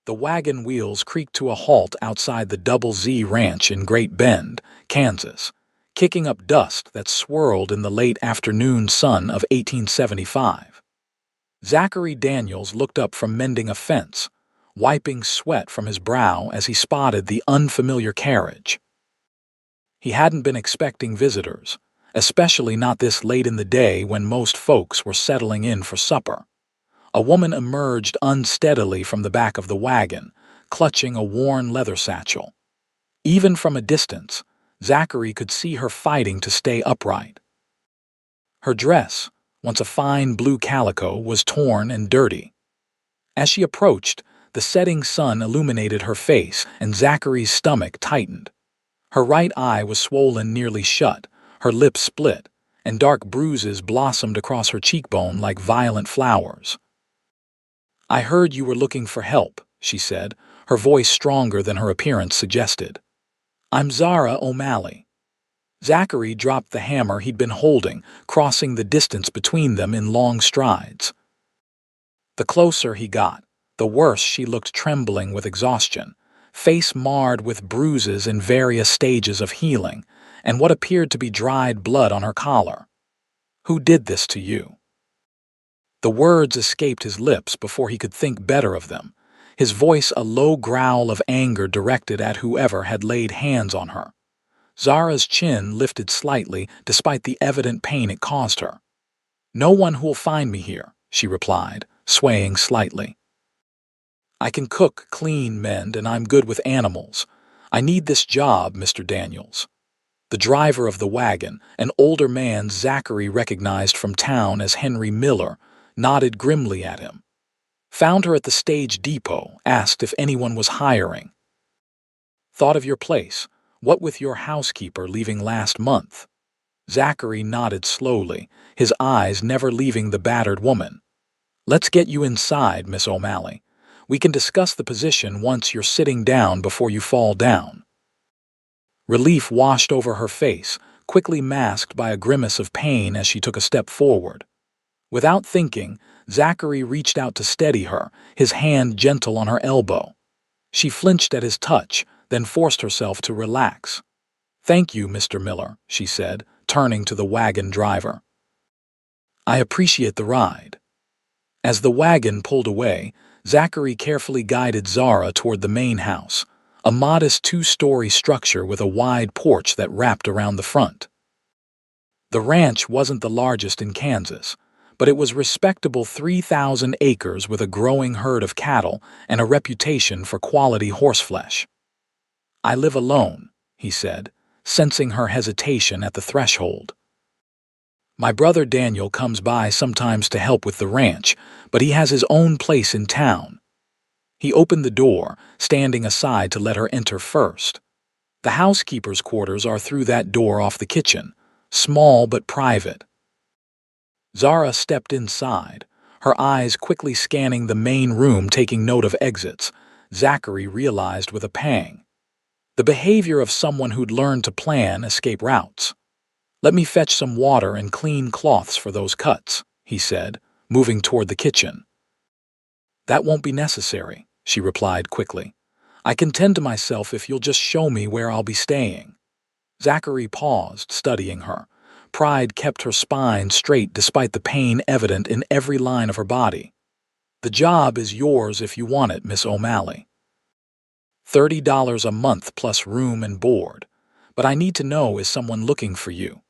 The wagon wheels creaked to a halt outside the Double Z Ranch in Great Bend, Kansas, kicking up dust that swirled in the late afternoon sun of 1875. Zachary Daniels looked up from mending a fence, wiping sweat from his brow as he spotted the unfamiliar carriage. He hadn't been expecting visitors, especially not this late in the day when most folks were settling in for supper. A woman emerged unsteadily from the back of the wagon, clutching a worn leather satchel. Even from a distance, Zachary could see her fighting to stay upright. Her dress, once a fine blue calico, was torn and dirty. As she approached, the setting sun illuminated her face and Zachary's stomach tightened. Her right eye was swollen nearly shut, her lips split, and dark bruises blossomed across her cheekbone like violent flowers. "I heard you were looking for help," she said, her voice stronger than her appearance suggested. "I'm Zara O'Malley." Zachary dropped the hammer he'd been holding, crossing the distance between them in long strides. The closer he got, the worse she looked, trembling with exhaustion, face marred with bruises in various stages of healing, and what appeared to be dried blood on her collar. "Who did this to you?" The words escaped his lips before he could think better of them, his voice a low growl of anger directed at whoever had laid hands on her. Zara's chin lifted slightly despite the evident pain it caused her. "No one who'll find me here," she replied, swaying slightly. "I can cook, clean, mend, and I'm good with animals. I need this job, Mr. Daniels." The driver of the wagon, an older man Zachary recognized from town as Henry Miller, nodded grimly at him. "Found her at the stage depot, asked if anyone was hiring." "Thought of your place. What with your housekeeper leaving last month?" Zachary nodded slowly, his eyes never leaving the battered woman. "Let's get you inside, Miss O'Malley. We can discuss the position once you're sitting down before you fall down." Relief washed over her face, quickly masked by a grimace of pain as she took a step forward. Without thinking, Zachary reached out to steady her, his hand gentle on her elbow. She flinched at his touch, then forced herself to relax. "Thank you, Mr. Miller," she said, turning to the wagon driver. "I appreciate the ride." As the wagon pulled away, Zachary carefully guided Zara toward the main house, a modest two-story structure with a wide porch that wrapped around the front. The ranch wasn't the largest in Kansas, but it was respectable 3,000 acres with a growing herd of cattle and a reputation for quality horseflesh. "I live alone," he said, sensing her hesitation at the threshold. "My brother Daniel comes by sometimes to help with the ranch, but he has his own place in town." He opened the door, standing aside to let her enter first. "The housekeeper's quarters are through that door off the kitchen, small but private." Zara stepped inside, her eyes quickly scanning the main room, taking note of exits. Zachary realized with a pang. The behavior of someone who'd learned to plan escape routes. "Let me fetch some water and clean cloths for those cuts," he said, moving toward the kitchen. "That won't be necessary," she replied quickly. "I can tend to myself if you'll just show me where I'll be staying." Zachary paused, studying her. Pride kept her spine straight despite the pain evident in every line of her body. "The job is yours if you want it, Miss O'Malley. $30 a month plus room and board. But I need to know, is someone looking for you?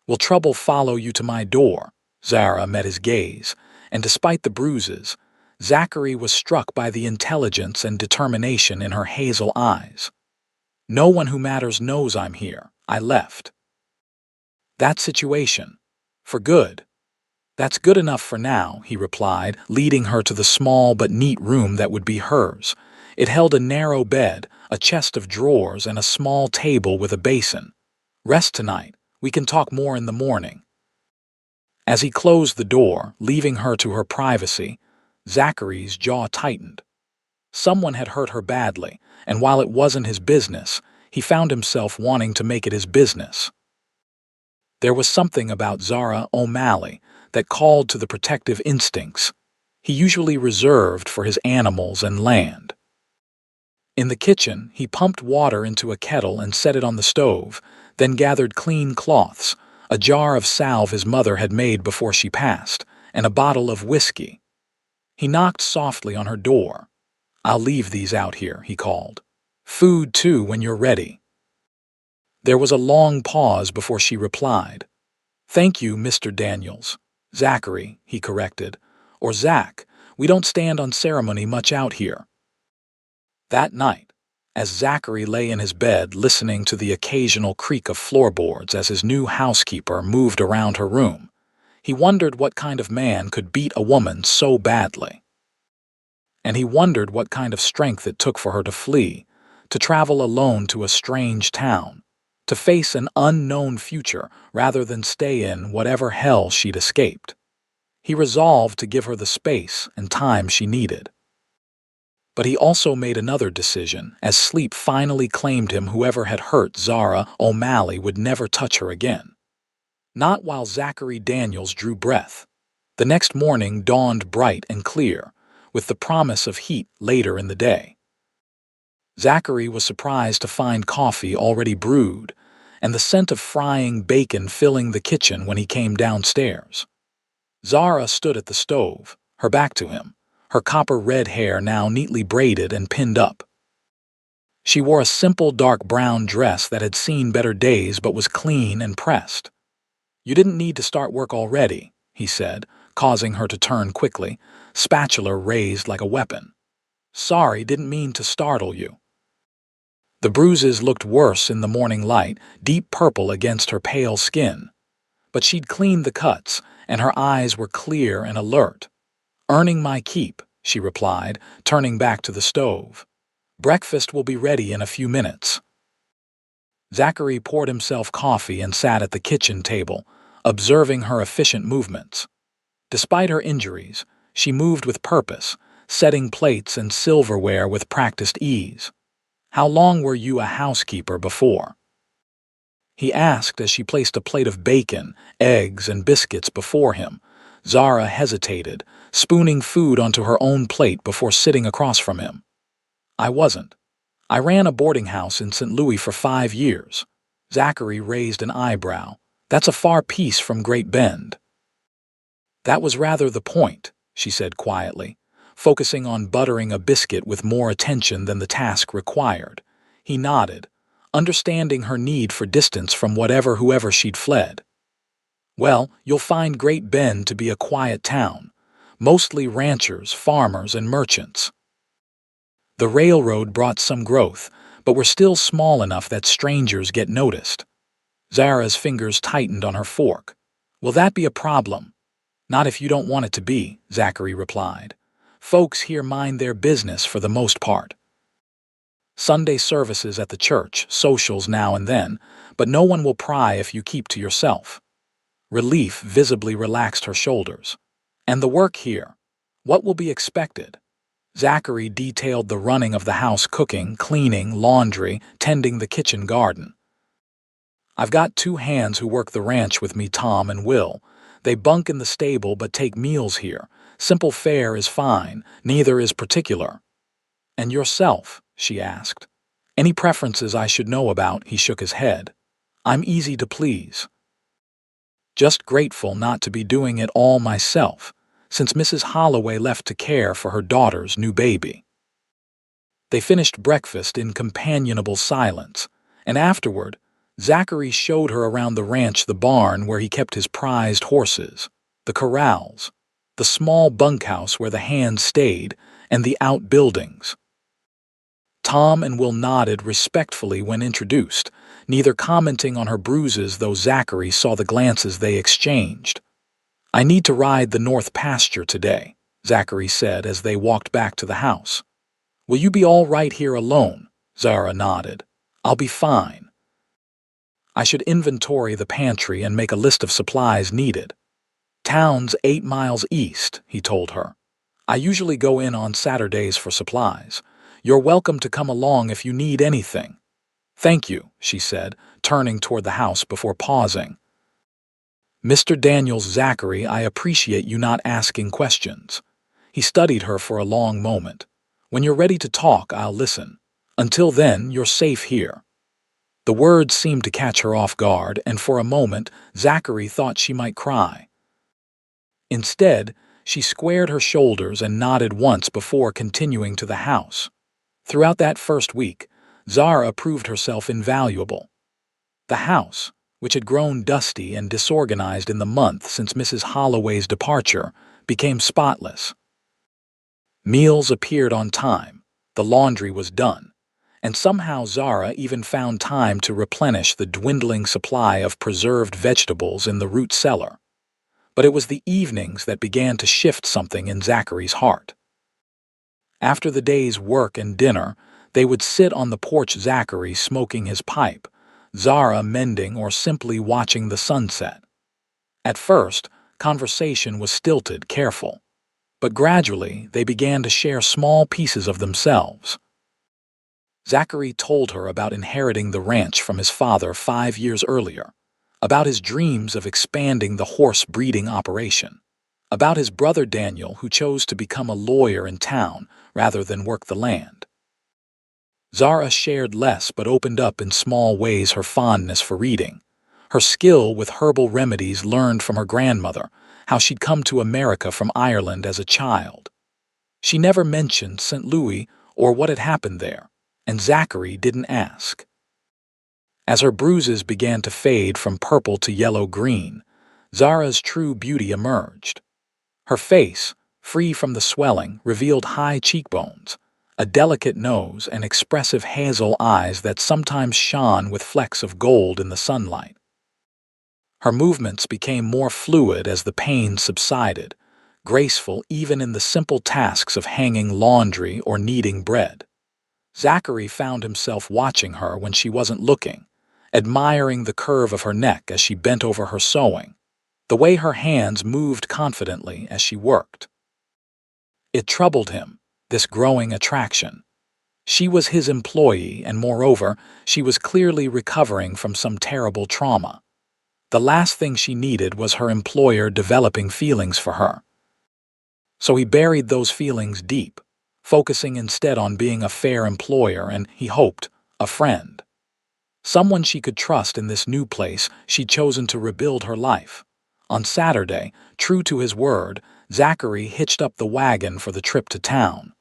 Will trouble follow you to my door?" Zara met his gaze, and despite the bruises, Zachary was struck by the intelligence and determination in her hazel eyes. "No one who matters knows I'm here. I left." "That situation. For good." "That's good enough for now," he replied, leading her to the small but neat room that would be hers. It held a narrow bed, a chest of drawers, and a small table with a basin. "Rest tonight. We can talk more in the morning." As he closed the door, leaving her to her privacy, Zachary's jaw tightened. Someone had hurt her badly, and while it wasn't his business, he found himself wanting to make it his business. There was something about Zara O'Malley that called to the protective instincts he usually reserved for his animals and land. In the kitchen, he pumped water into a kettle and set it on the stove, then gathered clean cloths, a jar of salve his mother had made before she passed, and a bottle of whiskey. He knocked softly on her door. "I'll leave these out here," he called. "Food, too, when you're ready." There was a long pause before she replied. "Thank you, Mr. Daniels." "Zachary," he corrected. "Or Zach. We don't stand on ceremony much out here." That night, as Zachary lay in his bed listening to the occasional creak of floorboards as his new housekeeper moved around her room, he wondered what kind of man could beat a woman so badly. And he wondered what kind of strength it took for her to flee, to travel alone to a strange town, to face an unknown future rather than stay in whatever hell she'd escaped. He resolved to give her the space and time she needed. But he also made another decision, as sleep finally claimed him. Whoever had hurt Zara O'Malley would never touch her again. Not while Zachary Daniels drew breath. The next morning dawned bright and clear, with the promise of heat later in the day. Zachary was surprised to find coffee already brewed, and the scent of frying bacon filling the kitchen when he came downstairs. Zara stood at the stove, her back to him, her copper-red hair now neatly braided and pinned up. She wore a simple dark brown dress that had seen better days but was clean and pressed. "You didn't need to start work already," he said, causing her to turn quickly, spatula raised like a weapon. "Sorry, didn't mean to startle you." The bruises looked worse in the morning light, deep purple against her pale skin. But she'd cleaned the cuts, and her eyes were clear and alert. "Earning my keep," she replied, turning back to the stove. "Breakfast will be ready in a few minutes." Zachary poured himself coffee and sat at the kitchen table, observing her efficient movements. Despite her injuries, she moved with purpose, setting plates and silverware with practiced ease. "How long were you a housekeeper before?" he asked as she placed a plate of bacon, eggs, and biscuits before him. Zara hesitated, spooning food onto her own plate before sitting across from him. "I wasn't. I ran a boarding house in St. Louis for 5 years. Zachary raised an eyebrow. "That's a far piece from Great Bend." "That was rather the point," she said quietly, focusing on buttering a biscuit with more attention than the task required. He nodded, understanding her need for distance from whoever she'd fled. "Well, you'll find Great Bend to be a quiet town, mostly ranchers, farmers, and merchants. The railroad brought some growth, but we're still small enough that strangers get noticed." Zara's fingers tightened on her fork. "Will that be a problem?" "Not if you don't want it to be," Zachary replied. "Folks here mind their business for the most part. Sunday services at the church, socials now and then, but no one will pry if you keep to yourself." Relief visibly relaxed her shoulders. "And the work here? What will be expected?" Zachary detailed the running of the house: cooking, cleaning, laundry, tending the kitchen garden. "I've got 2 hands who work the ranch with me, Tom and Will. They bunk in the stable but take meals here. Simple fare is fine, neither is particular." "And yourself?" she asked. "Any preferences I should know about?" He shook his head. "I'm easy to please. Just grateful not to be doing it all myself, since Mrs. Holloway left to care for her daughter's new baby." They finished breakfast in companionable silence, and afterward, Zachary showed her around the ranch: the barn where he kept his prized horses, the corrals, the small bunkhouse where the hands stayed, and the outbuildings. Tom and Will nodded respectfully when introduced, neither commenting on her bruises, though Zachary saw the glances they exchanged. "I need to ride the north pasture today," Zachary said as they walked back to the house. "Will you be all right here alone?" Zara nodded. "I'll be fine. I should inventory the pantry and make a list of supplies needed." "Town's 8 miles east," he told her. "I usually go in on Saturdays for supplies. You're welcome to come along if you need anything." "Thank you," she said, turning toward the house before pausing. "Mr. Daniels, Zachary, I appreciate you not asking questions." He studied her for a long moment. "When you're ready to talk, I'll listen. Until then, you're safe here." The words seemed to catch her off guard, and for a moment, Zachary thought she might cry. Instead, she squared her shoulders and nodded once before continuing to the house. Throughout that first week, Zara proved herself invaluable. The house, which had grown dusty and disorganized in the month since Mrs. Holloway's departure, became spotless. Meals appeared on time, the laundry was done, and somehow Zara even found time to replenish the dwindling supply of preserved vegetables in the root cellar. But it was the evenings that began to shift something in Zachary's heart. After the day's work and dinner, they would sit on the porch, Zachary smoking his pipe, Zara mending or simply watching the sunset. At first, conversation was stilted, careful, but gradually they began to share small pieces of themselves. Zachary told her about inheriting the ranch from his father 5 years earlier, about his dreams of expanding the horse breeding operation, about his brother Daniel who chose to become a lawyer in town rather than work the land. Zara shared less but opened up in small ways her fondness for reading, her skill with herbal remedies learned from her grandmother, how she'd come to America from Ireland as a child. She never mentioned St. Louis or what had happened there, and Zachary didn't ask. As her bruises began to fade from purple to yellow-green, Zara's true beauty emerged. Her face, free from the swelling, revealed high cheekbones, a delicate nose, and expressive hazel eyes that sometimes shone with flecks of gold in the sunlight. Her movements became more fluid as the pain subsided, graceful even in the simple tasks of hanging laundry or kneading bread. Zachary found himself watching her when she wasn't looking, admiring the curve of her neck as she bent over her sewing, the way her hands moved confidently as she worked. It troubled him, this growing attraction. She was his employee, and moreover, she was clearly recovering from some terrible trauma. The last thing she needed was her employer developing feelings for her. So he buried those feelings deep, focusing instead on being a fair employer and, he hoped, a friend. Someone she could trust in this new place she'd chosen to rebuild her life. On Saturday, true to his word, Zachary hitched up the wagon for the trip to town.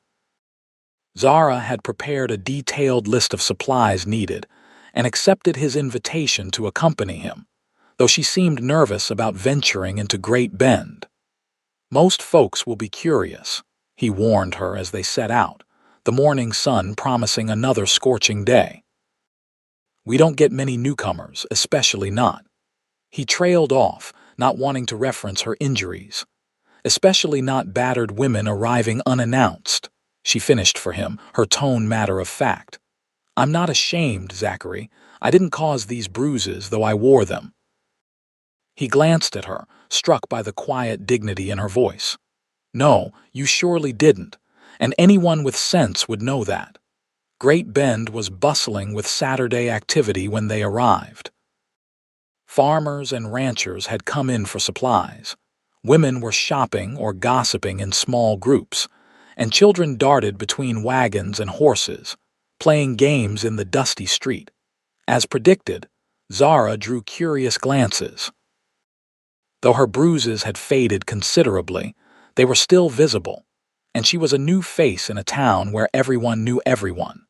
Zara had prepared a detailed list of supplies needed and accepted his invitation to accompany him, though she seemed nervous about venturing into Great Bend. "Most folks will be curious," he warned her as they set out, the morning sun promising another scorching day. "We don't get many newcomers, especially not." He trailed off, not wanting to reference her injuries. "Especially not battered women arriving unannounced," she finished for him, her tone matter of fact. "I'm not ashamed, Zachary. I didn't cause these bruises, though I wore them." He glanced at her, struck by the quiet dignity in her voice. "No, you surely didn't, and anyone with sense would know that." Great Bend was bustling with Saturday activity when they arrived. Farmers and ranchers had come in for supplies. Women were shopping or gossiping in small groups, and children darted between wagons and horses, playing games in the dusty street. As predicted, Zara drew curious glances. Though her bruises had faded considerably, they were still visible, and she was a new face in a town where everyone knew everyone.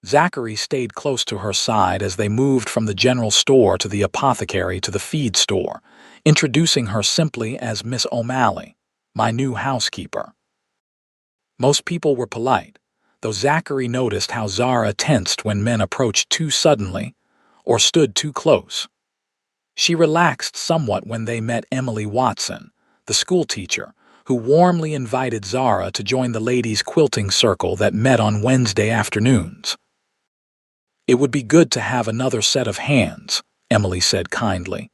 Zachary stayed close to her side as they moved from the general store to the apothecary to the feed store, introducing her simply as Miss O'Malley, my new housekeeper. Most people were polite, though Zachary noticed how Zara tensed when men approached too suddenly or stood too close. She relaxed somewhat when they met Emily Watson, the schoolteacher, who warmly invited Zara to join the ladies' quilting circle that met on Wednesday afternoons. "It would be good to have another set of hands," Emily said kindly,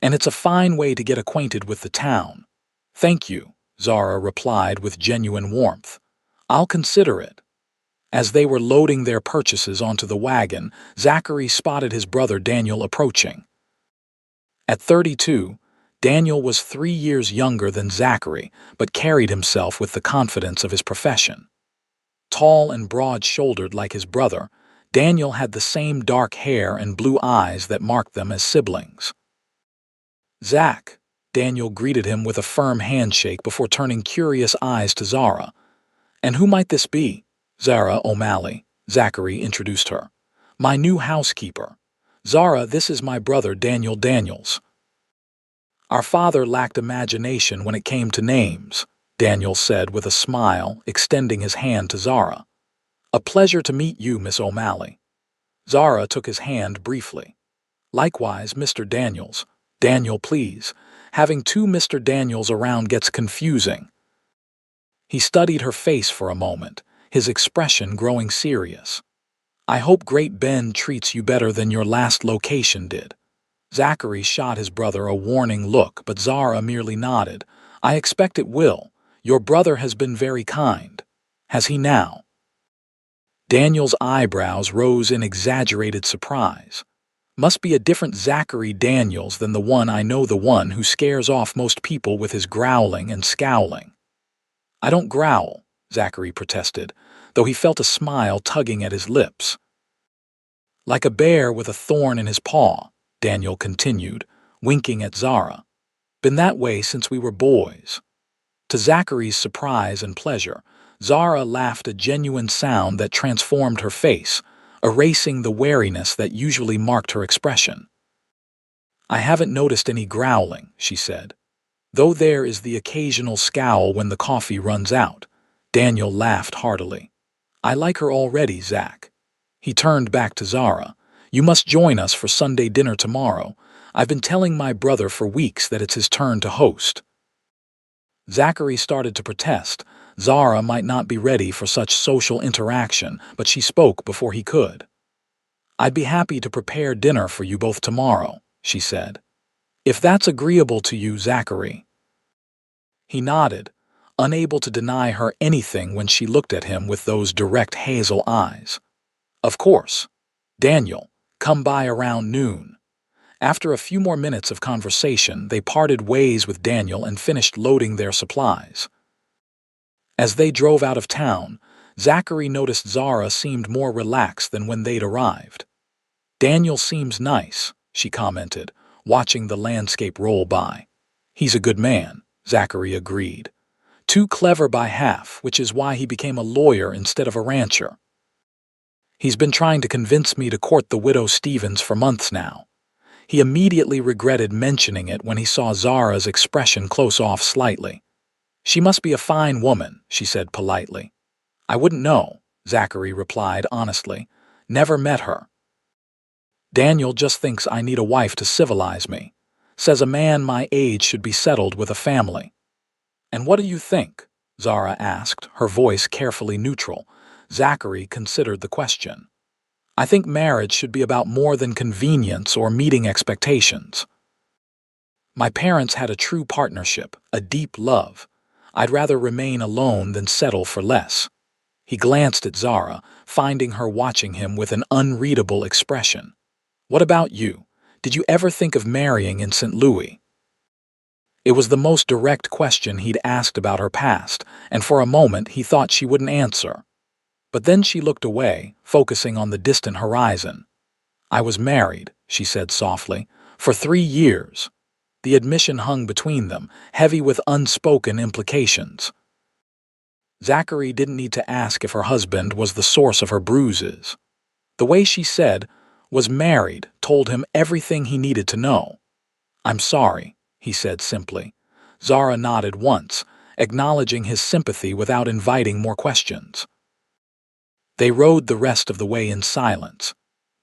"and it's a fine way to get acquainted with the town." "Thank you," Zara replied with genuine warmth. "I'll consider it." As they were loading their purchases onto the wagon, Zachary spotted his brother Daniel approaching. At 32, Daniel was 3 years younger than Zachary, but carried himself with the confidence of his profession. Tall and broad-shouldered like his brother, Daniel had the same dark hair and blue eyes that marked them as siblings. "Zach," Daniel greeted him with a firm handshake before turning curious eyes to Zara. "And who might this be?" "Zara O'Malley," Zachary introduced her. "My new housekeeper. Zara, this is my brother Daniel Daniels." "Our father lacked imagination when it came to names," Daniel said with a smile, extending his hand to Zara. "A pleasure to meet you, Miss O'Malley." Zara took his hand briefly. "Likewise, Mr. Daniels. Daniel, please. Having two Mr. Daniels around gets confusing." He studied her face for a moment, his expression growing serious. "I hope Great Bend treats you better than your last location did." Zachary shot his brother a warning look, but Zara merely nodded. "I expect it will. Your brother has been very kind." "Has he now?" Daniel's eyebrows rose in exaggerated surprise. "Must be a different Zachary Daniels than the one I know, the one who scares off most people with his growling and scowling." "I don't growl," Zachary protested, though he felt a smile tugging at his lips. "Like a bear with a thorn in his paw," Daniel continued, winking at Zara. "Been that way since we were boys." To Zachary's surprise and pleasure, Zara laughed, a genuine sound that transformed her face, erasing the wariness that usually marked her expression. "I haven't noticed any growling," she said, "though there is the occasional scowl when the coffee runs out." Daniel laughed heartily. "I like her already, Zach." He turned back to Zara. "You must join us for Sunday dinner tomorrow. I've been telling my brother for weeks that it's his turn to host." Zachary started to protest. Zara might not be ready for such social interaction, but she spoke before he could. "I'd be happy to prepare dinner for you both tomorrow," she said. "If that's agreeable to you, Zachary." He nodded, unable to deny her anything when she looked at him with those direct hazel eyes. "Of course. Daniel, come by around noon." After a few more minutes of conversation, they parted ways with Daniel and finished loading their supplies. As they drove out of town, Zachary noticed Zara seemed more relaxed than when they'd arrived. "Daniel seems nice," she commented, watching the landscape roll by. "He's a good man," Zachary agreed. "Too clever by half, which is why he became a lawyer instead of a rancher. He's been trying to convince me to court the widow Stevens for months now." He immediately regretted mentioning it when he saw Zara's expression close off slightly. "She must be a fine woman," she said politely. "I wouldn't know," Zachary replied honestly. "Never met her." "Daniel just thinks I need a wife to civilize me. Says a man my age should be settled with a family." "And what do you think?" Zara asked, her voice carefully neutral. Zachary considered the question. "I think marriage should be about more than convenience or meeting expectations. My parents had a true partnership, a deep love. I'd rather remain alone than settle for less." He glanced at Zara, finding her watching him with an unreadable expression. "What about you? Did you ever think of marrying in St. Louis?" It was the most direct question he'd asked about her past, and for a moment he thought she wouldn't answer. But then she looked away, focusing on the distant horizon. "I was married," she said softly, "for 3 years." The admission hung between them, heavy with unspoken implications. Zachary didn't need to ask if her husband was the source of her bruises. The way she said, "was married," told him everything he needed to know. "I'm sorry," he said simply. Zara nodded once, acknowledging his sympathy without inviting more questions. They rode the rest of the way in silence.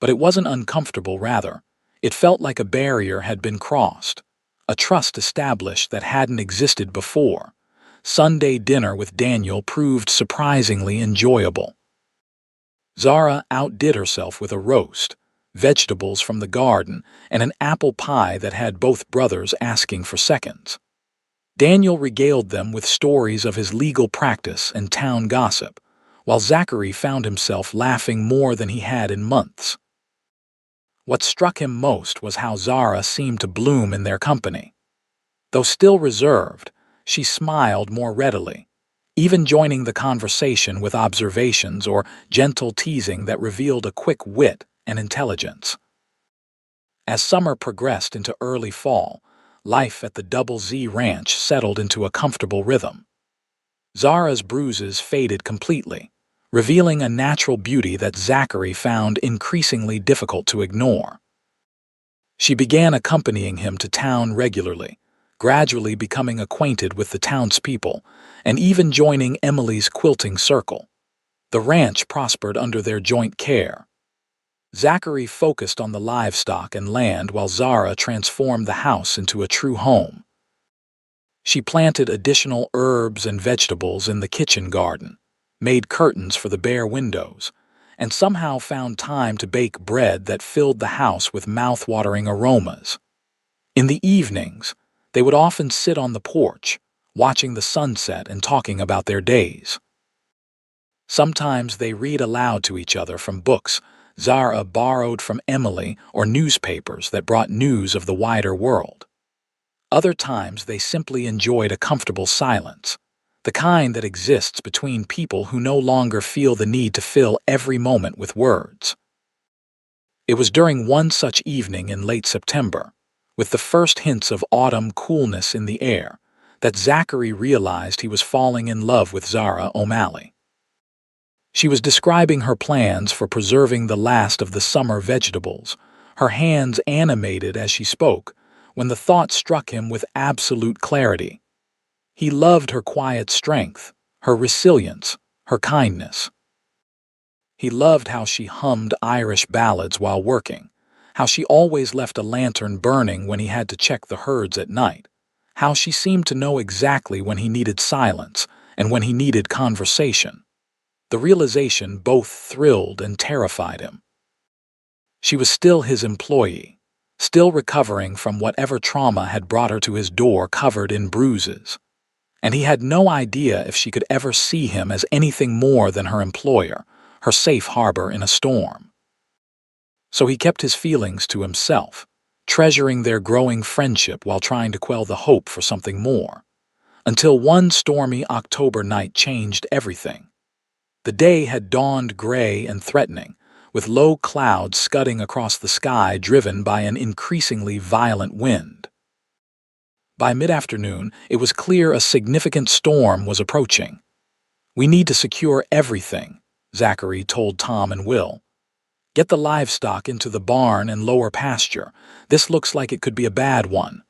But it wasn't uncomfortable, rather. It felt like a barrier had been crossed, a trust established that hadn't existed before. Sunday dinner with Daniel proved surprisingly enjoyable. Zara outdid herself with a roast, vegetables from the garden, and an apple pie that had both brothers asking for seconds. Daniel regaled them with stories of his legal practice and town gossip, while Zachary found himself laughing more than he had in months. What struck him most was how Zara seemed to bloom in their company. Though still reserved, she smiled more readily. even joining the conversation with observations or gentle teasing that revealed a quick wit and intelligence. As summer progressed into early fall, life at the Double Z Ranch settled into a comfortable rhythm. Zara's bruises faded completely, revealing a natural beauty that Zachary found increasingly difficult to ignore. She began accompanying him to town regularly, gradually becoming acquainted with the townspeople, and even joining Emily's quilting circle. The ranch prospered under their joint care. Zachary focused on the livestock and land while Zara transformed the house into a true home. She planted additional herbs and vegetables in the kitchen garden, made curtains for the bare windows, and somehow found time to bake bread that filled the house with mouth-watering aromas. In the evenings, they would often sit on the porch, watching the sunset and talking about their days. Sometimes they read aloud to each other from books Zara borrowed from Emily or newspapers that brought news of the wider world. Other times they simply enjoyed a comfortable silence, the kind that exists between people who no longer feel the need to fill every moment with words. It was during one such evening in late September, with the first hints of autumn coolness in the air, that Zachary realized he was falling in love with Zara O'Malley. She was describing her plans for preserving the last of the summer vegetables, her hands animated as she spoke, when the thought struck him with absolute clarity. He loved her quiet strength, her resilience, her kindness. He loved how she hummed Irish ballads while working, how she always left a lantern burning when he had to check the herds at night, how she seemed to know exactly when he needed silence and when he needed conversation. The realization both thrilled and terrified him. She was still his employee, still recovering from whatever trauma had brought her to his door covered in bruises. And he had no idea if she could ever see him as anything more than her employer, her safe harbor in a storm. So he kept his feelings to himself, treasuring their growing friendship while trying to quell the hope for something more, until one stormy October night changed everything. The day had dawned gray and threatening, with low clouds scudding across the sky driven by an increasingly violent wind. By mid-afternoon, it was clear a significant storm was approaching. "We need to secure everything," Zachary told Tom and Will. "Get the livestock into the barn and lower pasture. This looks like it could be a bad one."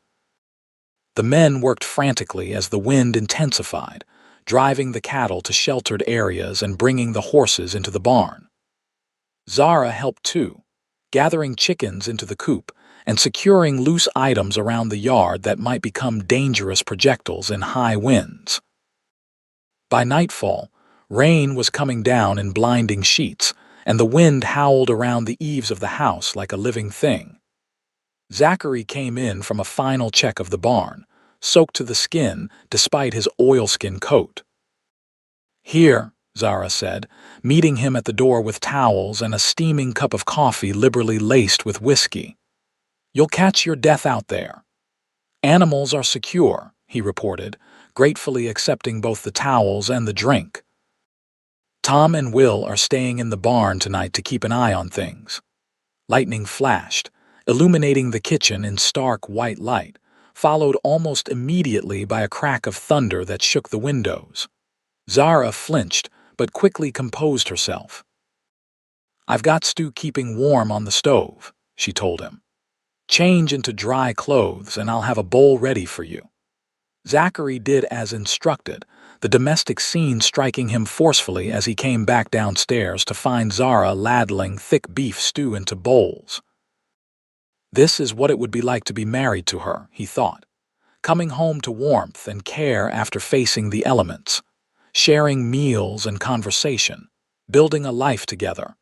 The men worked frantically as the wind intensified, driving the cattle to sheltered areas and bringing the horses into the barn. Zara helped too, gathering chickens into the coop and securing loose items around the yard that might become dangerous projectiles in high winds. By nightfall, rain was coming down in blinding sheets, and the wind howled around the eaves of the house like a living thing. Zachary came in from a final check of the barn, soaked to the skin despite his oilskin coat. "Here," Zara said, meeting him at the door with towels and a steaming cup of coffee liberally laced with whiskey. "You'll catch your death out there." "Animals are secure," he reported, gratefully accepting both the towels and the drink. "Tom and Will are staying in the barn tonight to keep an eye on things." Lightning flashed, illuminating the kitchen in stark white light, followed almost immediately by a crack of thunder that shook the windows. Zara flinched, but quickly composed herself. "I've got Stu keeping warm on the stove," she told him. "Change into dry clothes and I'll have a bowl ready for you." Zachary did as instructed, the domestic scene striking him forcefully as he came back downstairs to find Zara ladling thick beef stew into bowls. This is what it would be like to be married to her, he thought, coming home to warmth and care after facing the elements, sharing meals and conversation, building a life together.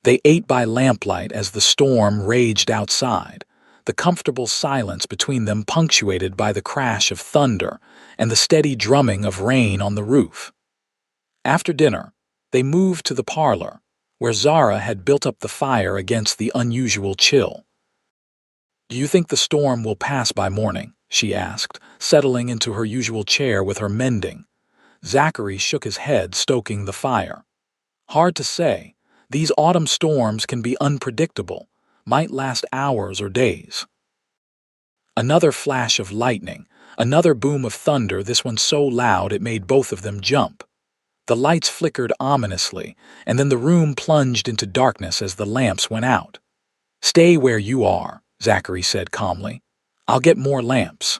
They ate by lamplight as the storm raged outside, the comfortable silence between them punctuated by the crash of thunder and the steady drumming of rain on the roof. After dinner, they moved to the parlor, where Zara had built up the fire against the unusual chill. "Do you think the storm will pass by morning?" she asked, settling into her usual chair with her mending. Zachary shook his head, stoking the fire. Hard to say. These autumn storms can be unpredictable, might last hours or days. Another flash of lightning, another boom of thunder, this one so loud it made both of them jump. The lights flickered ominously, and then the room plunged into darkness as the lamps went out. "Stay where you are," Zachary said calmly. "I'll get more lamps."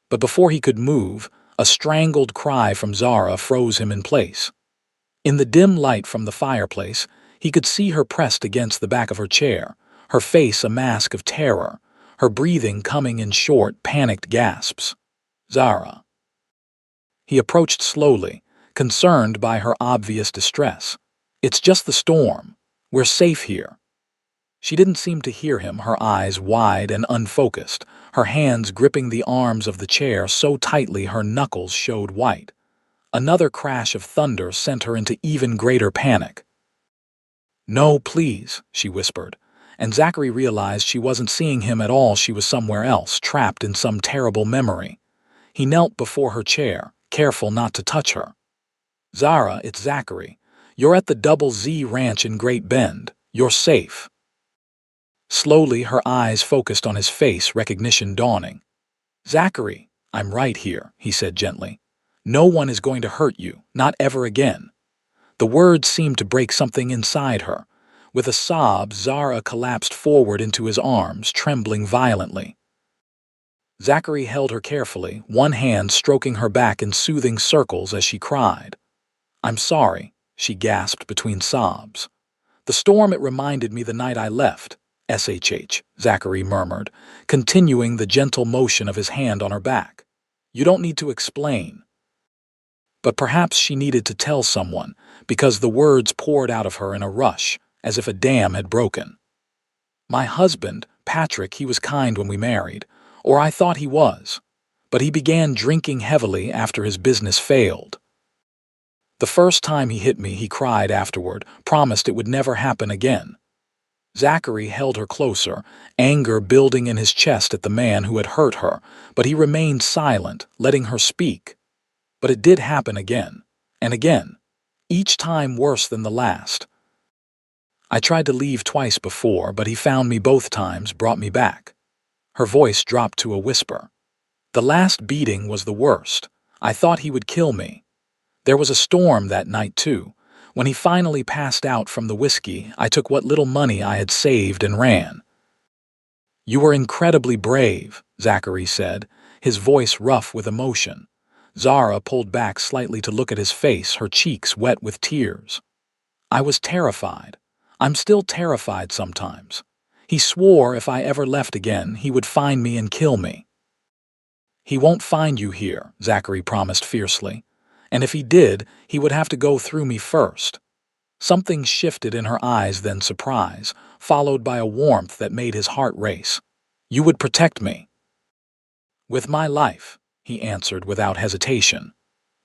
But before he could move, a strangled cry from Zara froze him in place. In the dim light from the fireplace, he could see her pressed against the back of her chair, her face a mask of terror, her breathing coming in short, panicked gasps. "Zara." He approached slowly, concerned by her obvious distress. "It's just the storm. We're safe here." She didn't seem to hear him, her eyes wide and unfocused, her hands gripping the arms of the chair so tightly her knuckles showed white. Another crash of thunder sent her into even greater panic. "No, please," she whispered, and Zachary realized she wasn't seeing him at all. She was somewhere else, trapped in some terrible memory. He knelt before her chair, careful not to touch her. "Zara, it's Zachary. You're at the Double Z Ranch in Great Bend. You're safe." Slowly, her eyes focused on his face, recognition dawning. "Zachary, I'm right here," he said gently. "No one is going to hurt you, not ever again." The words seemed to break something inside her. With a sob, Zara collapsed forward into his arms, trembling violently. Zachary held her carefully, one hand stroking her back in soothing circles as she cried. "I'm sorry," she gasped between sobs. "The storm, it reminded me the night I left." "SHH," Zachary murmured, continuing the gentle motion of his hand on her back. "You don't need to explain." But perhaps she needed to tell someone, because the words poured out of her in a rush, as if a dam had broken. "My husband, Patrick, he was kind when we married, or I thought he was, but he began drinking heavily after his business failed. The first time he hit me, he cried afterward, promised it would never happen again." Zachary held her closer, anger building in his chest at the man who had hurt her, but he remained silent, letting her speak. "But it did happen again, and again, each time worse than the last. I tried to leave twice before, but he found me both times, brought me back." Her voice dropped to a whisper. "The last beating was the worst. I thought he would kill me. There was a storm that night, too. When he finally passed out from the whiskey, I took what little money I had saved and ran." "You were incredibly brave," Zachary said, his voice rough with emotion. Zara pulled back slightly to look at his face, her cheeks wet with tears. "I was terrified. I'm still terrified sometimes. He swore if I ever left again, he would find me and kill me." "He won't find you here," Zachary promised fiercely. "And if he did, he would have to go through me first." Something shifted in her eyes, then surprise, followed by a warmth that made his heart race. "You would protect me." "With my life," he answered without hesitation,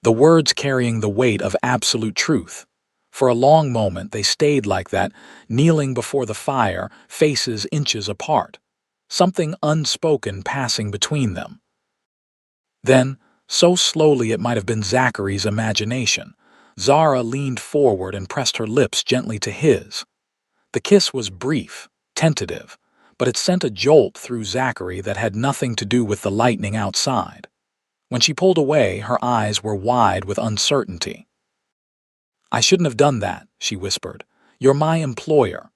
the words carrying the weight of absolute truth. For a long moment they stayed like that, kneeling before the fire, faces inches apart, something unspoken passing between them. Then, so slowly it might have been Zachary's imagination, Zara leaned forward and pressed her lips gently to his. The kiss was brief, tentative, but it sent a jolt through Zachary that had nothing to do with the lightning outside. When she pulled away, her eyes were wide with uncertainty. "I shouldn't have done that," she whispered. "You're my employer."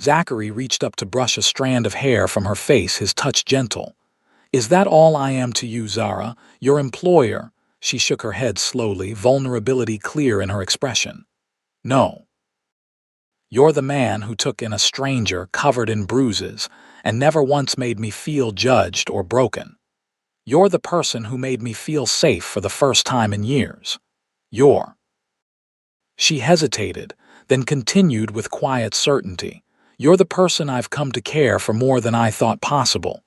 Zachary reached up to brush a strand of hair from her face, his touch gentle. "Is that all I am to you, Zara? Your employer?" She shook her head slowly, vulnerability clear in her expression. "No. You're the man who took in a stranger covered in bruises and never once made me feel judged or broken. You're the person who made me feel safe for the first time in years. You're—" She hesitated, then continued with quiet certainty. "You're the person I've come to care for more than I thought possible."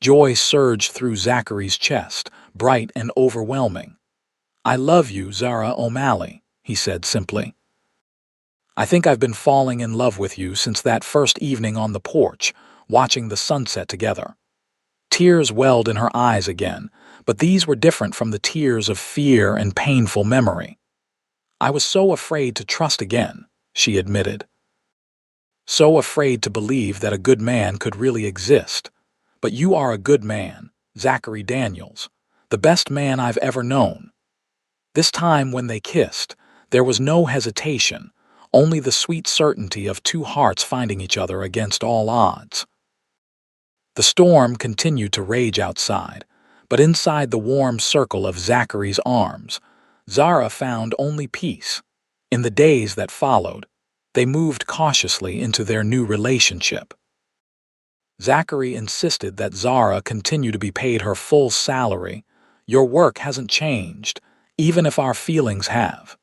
Joy surged through Zachary's chest, bright and overwhelming. "I love you, Zara O'Malley," he said simply. "I think I've been falling in love with you since that first evening on the porch, watching the sunset together." Tears welled in her eyes again, but these were different from the tears of fear and painful memory. "I was so afraid to trust again," she admitted. "So afraid to believe that a good man could really exist. But you are a good man, Zachary Daniels, the best man I've ever known." This time when they kissed, there was no hesitation, only the sweet certainty of two hearts finding each other against all odds. The storm continued to rage outside, but inside the warm circle of Zachary's arms, Zara found only peace. In the days that followed, they moved cautiously into their new relationship. Zachary insisted that Zara continue to be paid her full salary. "Your work hasn't changed, even if our feelings have,"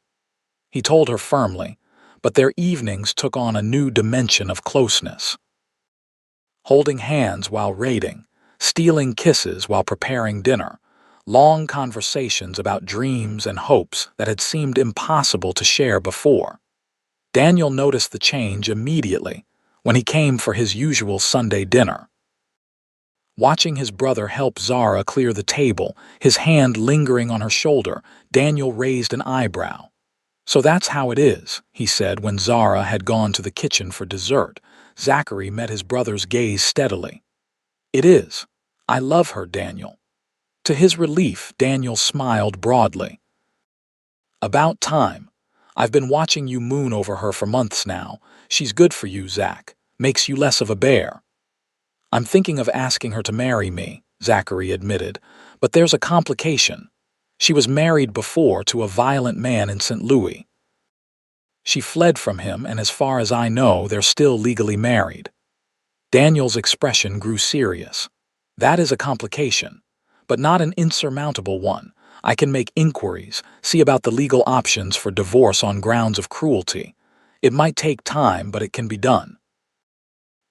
he told her firmly, but their evenings took on a new dimension of closeness. Holding hands while raiding, stealing kisses while preparing dinner, long conversations about dreams and hopes that had seemed impossible to share before. Daniel noticed the change immediately when he came for his usual Sunday dinner. Watching his brother help Zara clear the table, his hand lingering on her shoulder, Daniel raised an eyebrow. "So that's how it is," he said when Zara had gone to the kitchen for dessert. Zachary met his brother's gaze steadily. "It is. I love her, Daniel." To his relief, Daniel smiled broadly. "About time. I've been watching you moon over her for months now. She's good for you, Zach. Makes you less of a bear." "I'm thinking of asking her to marry me," Zachary admitted, "but there's a complication. She was married before to a violent man in St. Louis. She fled from him, and as far as I know, they're still legally married." Daniel's expression grew serious. "That is a complication, but not an insurmountable one. I can make inquiries, see about the legal options for divorce on grounds of cruelty. It might take time, but it can be done."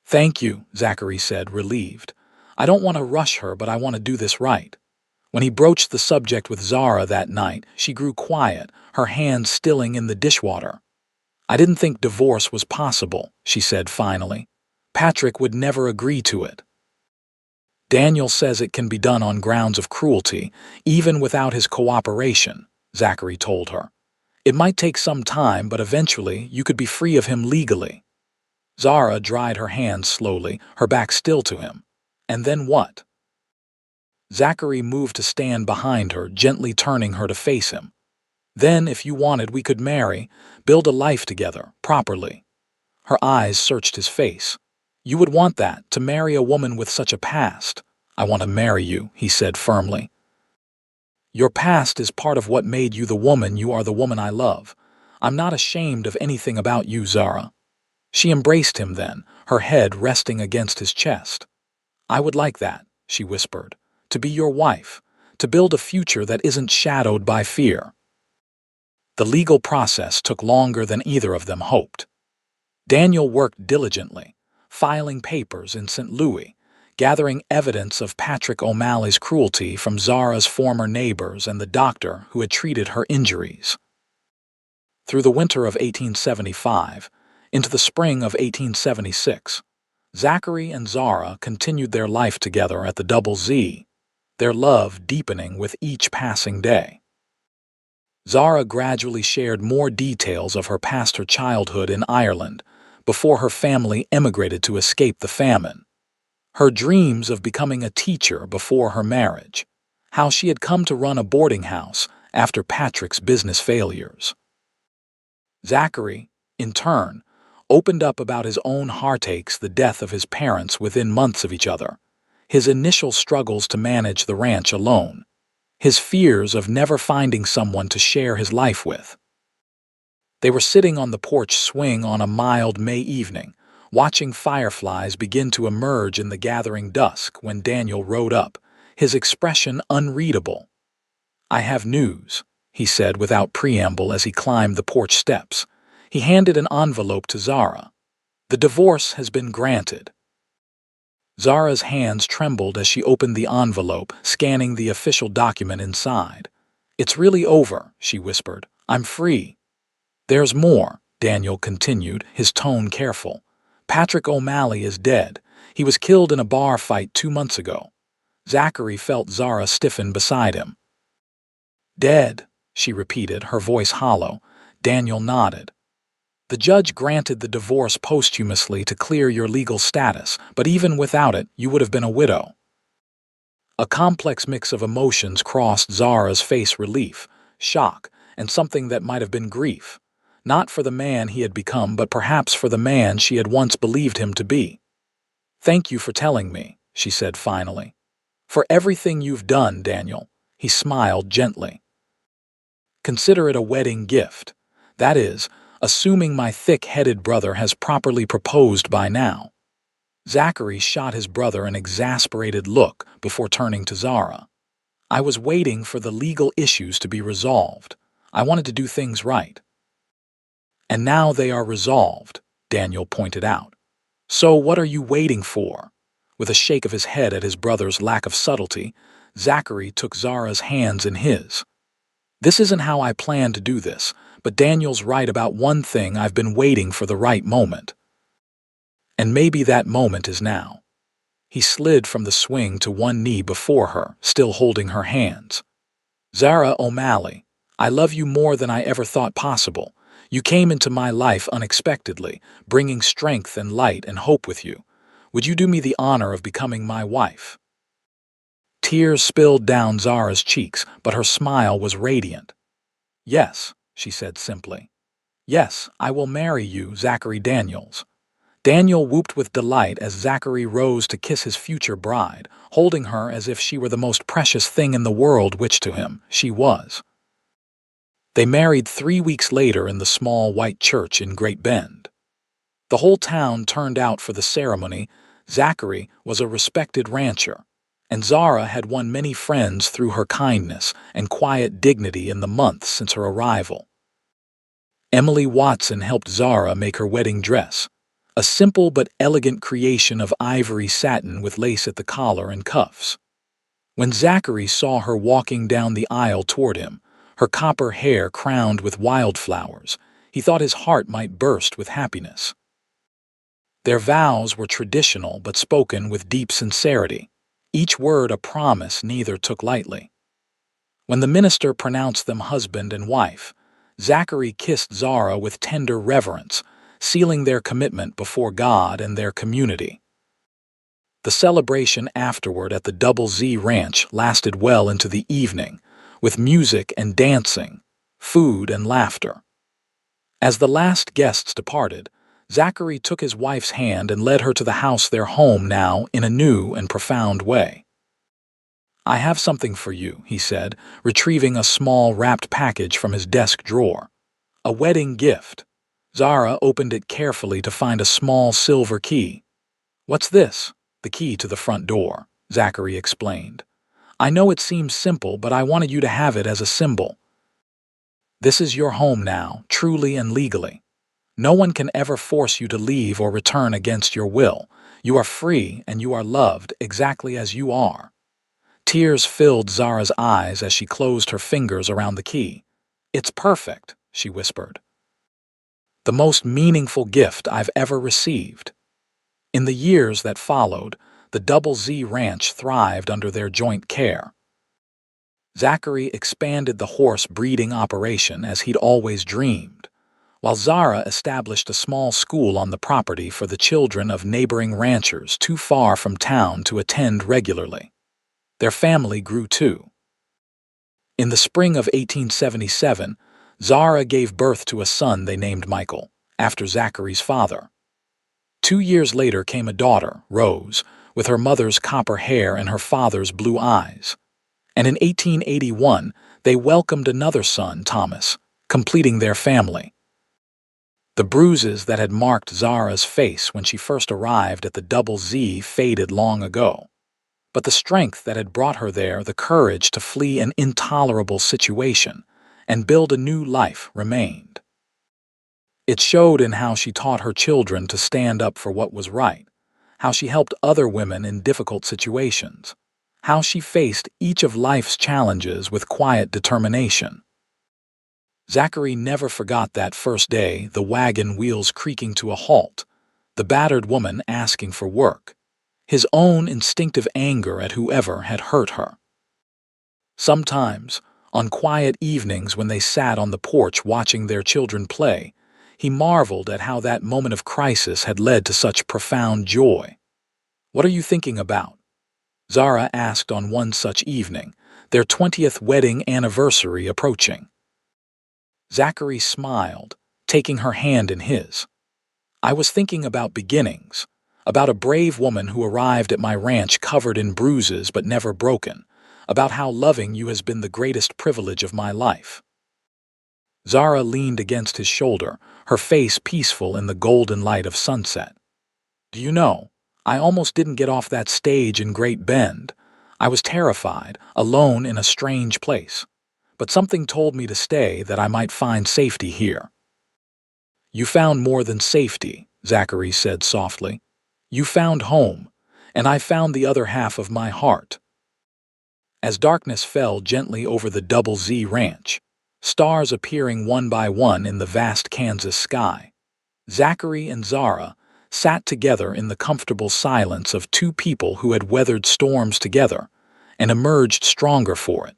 "Thank you," Zachary said, relieved. "I don't want to rush her, but I want to do this right." When he broached the subject with Zara that night, she grew quiet, her hands stilling in the dishwater. "I didn't think divorce was possible," she said finally. "Patrick would never agree to it." "Daniel says it can be done on grounds of cruelty, even without his cooperation," Zachary told her. "It might take some time, but eventually you could be free of him legally." Zara dried her hands slowly, her back still to him. "And then what?" Zachary moved to stand behind her, gently turning her to face him. "Then, if you wanted, we could marry, build a life together, properly." Her eyes searched his face. "You would want that, to marry a woman with such a past." "I want to marry you," he said firmly. "Your past is part of what made you the woman you are, the woman I love. I'm not ashamed of anything about you, Zara." She embraced him then, her head resting against his chest. "I would like that," she whispered, "to be your wife, to build a future that isn't shadowed by fear." The legal process took longer than either of them hoped. Daniel worked diligently, filing papers in St. Louis, gathering evidence of Patrick O'Malley's cruelty from Zara's former neighbors and the doctor who had treated her injuries. Through the winter of 1875, into the spring of 1876, Zachary and Zara continued their life together at the Double Z, their love deepening with each passing day. Zara gradually shared more details of her past, her childhood in Ireland, before her family emigrated to escape the famine, her dreams of becoming a teacher before her marriage, how she had come to run a boarding house after Patrick's business failures. Zachary, in turn, opened up about his own heartaches, the death of his parents within months of each other, his initial struggles to manage the ranch alone, his fears of never finding someone to share his life with. They were sitting on the porch swing on a mild May evening, watching fireflies begin to emerge in the gathering dusk when Daniel rode up, his expression unreadable. "I have news," he said without preamble as he climbed the porch steps. He handed an envelope to Zara. "The divorce has been granted." Zara's hands trembled as she opened the envelope, scanning the official document inside. "It's really over," she whispered. "I'm free." "There's more," Daniel continued, his tone careful. "Patrick O'Malley is dead. He was killed in a bar fight 2 months ago. Zachary felt Zara stiffen beside him. "Dead," she repeated, her voice hollow. Daniel nodded. "The judge granted the divorce posthumously to clear your legal status, but even without it, you would have been a widow." A complex mix of emotions crossed Zara's face: relief, shock, and something that might have been grief. Not for the man he had become, but perhaps for the man she had once believed him to be. "Thank you for telling me," she said finally. "For everything you've done, Daniel." He smiled gently. "Consider it a wedding gift. That is, assuming my thick-headed brother has properly proposed by now." Zachary shot his brother an exasperated look before turning to Zara. "I was waiting for the legal issues to be resolved. I wanted to do things right." "And now they are resolved," Daniel pointed out. "So what are you waiting for?" With a shake of his head at his brother's lack of subtlety, Zachary took Zara's hands in his. "This isn't how I planned to do this, but Daniel's right about one thing: I've been waiting for the right moment. And maybe that moment is now." He slid from the swing to one knee before her, still holding her hands. "Zara O'Malley, I love you more than I ever thought possible. You came into my life unexpectedly, bringing strength and light and hope with you. Would you do me the honor of becoming my wife?" Tears spilled down Zara's cheeks, but her smile was radiant. "Yes," she said simply. "Yes, I will marry you, Zachary Daniels." Daniel whooped with delight as Zachary rose to kiss his future bride, holding her as if she were the most precious thing in the world, which to him she was. They married 3 weeks later in the small white church in Great Bend. The whole town turned out for the ceremony. Zachary was a respected rancher, and Zara had won many friends through her kindness and quiet dignity in the months since her arrival. Emily Watson helped Zara make her wedding dress, a simple but elegant creation of ivory satin with lace at the collar and cuffs. When Zachary saw her walking down the aisle toward him, her copper hair crowned with wildflowers, he thought his heart might burst with happiness. Their vows were traditional but spoken with deep sincerity, each word a promise neither took lightly. When the minister pronounced them husband and wife, Zachary kissed Zara with tender reverence, sealing their commitment before God and their community. The celebration afterward at the Double Z Ranch lasted well into the evening, with music and dancing, food and laughter. As the last guests departed, Zachary took his wife's hand and led her to the house, their home now, in a new and profound way. "I have something for you," he said, retrieving a small wrapped package from his desk drawer. "A wedding gift." Zara opened it carefully to find a small silver key. "What's this?" "The key to the front door," Zachary explained. "I know it seems simple, but I wanted you to have it as a symbol. This is your home now, truly and legally. No one can ever force you to leave or return against your will. You are free and you are loved exactly as you are." Tears filled Zara's eyes as she closed her fingers around the key. "It's perfect," she whispered. "The most meaningful gift I've ever received." In the years that followed, the Double Z Ranch thrived under their joint care. Zachary expanded the horse breeding operation as he'd always dreamed, while Zara established a small school on the property for the children of neighboring ranchers too far from town to attend regularly. Their family grew too. In the spring of 1877, Zara gave birth to a son they named Michael, after Zachary's father. 2 years later came a daughter, Rose, with her mother's copper hair and her father's blue eyes. And in 1881, they welcomed another son, Thomas, completing their family. The bruises that had marked Zara's face when she first arrived at the Double Z faded long ago. But the strength that had brought her there, the courage to flee an intolerable situation and build a new life, remained. It showed in how she taught her children to stand up for what was right, how she helped other women in difficult situations, how she faced each of life's challenges with quiet determination. Zachary never forgot that first day, the wagon wheels creaking to a halt, the battered woman asking for work. his own instinctive anger at whoever had hurt her. Sometimes, on quiet evenings when they sat on the porch watching their children play, he marveled at how that moment of crisis had led to such profound joy. "What are you thinking about?" Zara asked on one such evening, their 20th wedding anniversary approaching. Zachary smiled, taking her hand in his. "I was thinking about beginnings, about a brave woman who arrived at my ranch covered in bruises but never broken, about how loving you has been the greatest privilege of my life." Zara leaned against his shoulder, her face peaceful in the golden light of sunset. "Do you know, I almost didn't get off that stage in Great Bend. I was terrified, alone in a strange place. But something told me to stay, that I might find safety here." "You found more than safety," Zachary said softly. "You found home, and I found the other half of my heart." As darkness fell gently over the Double Z Ranch, stars appearing one by one in the vast Kansas sky, Zachary and Zara sat together in the comfortable silence of two people who had weathered storms together and emerged stronger for it.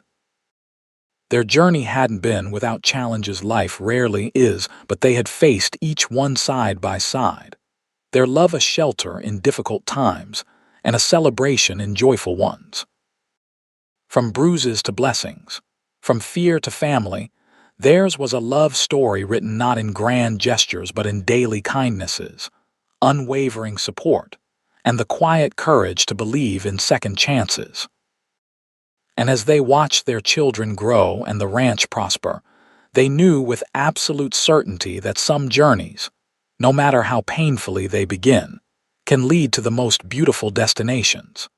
Their journey hadn't been without challenges, life rarely is, but they had faced each one side by side. Their love a shelter in difficult times and a celebration in joyful ones. From bruises to blessings, from fear to family, theirs was a love story written not in grand gestures but in daily kindnesses, unwavering support, and the quiet courage to believe in second chances. And as they watched their children grow and the ranch prosper, they knew with absolute certainty that some journeys, no matter how painfully they begin, can lead to the most beautiful destinations.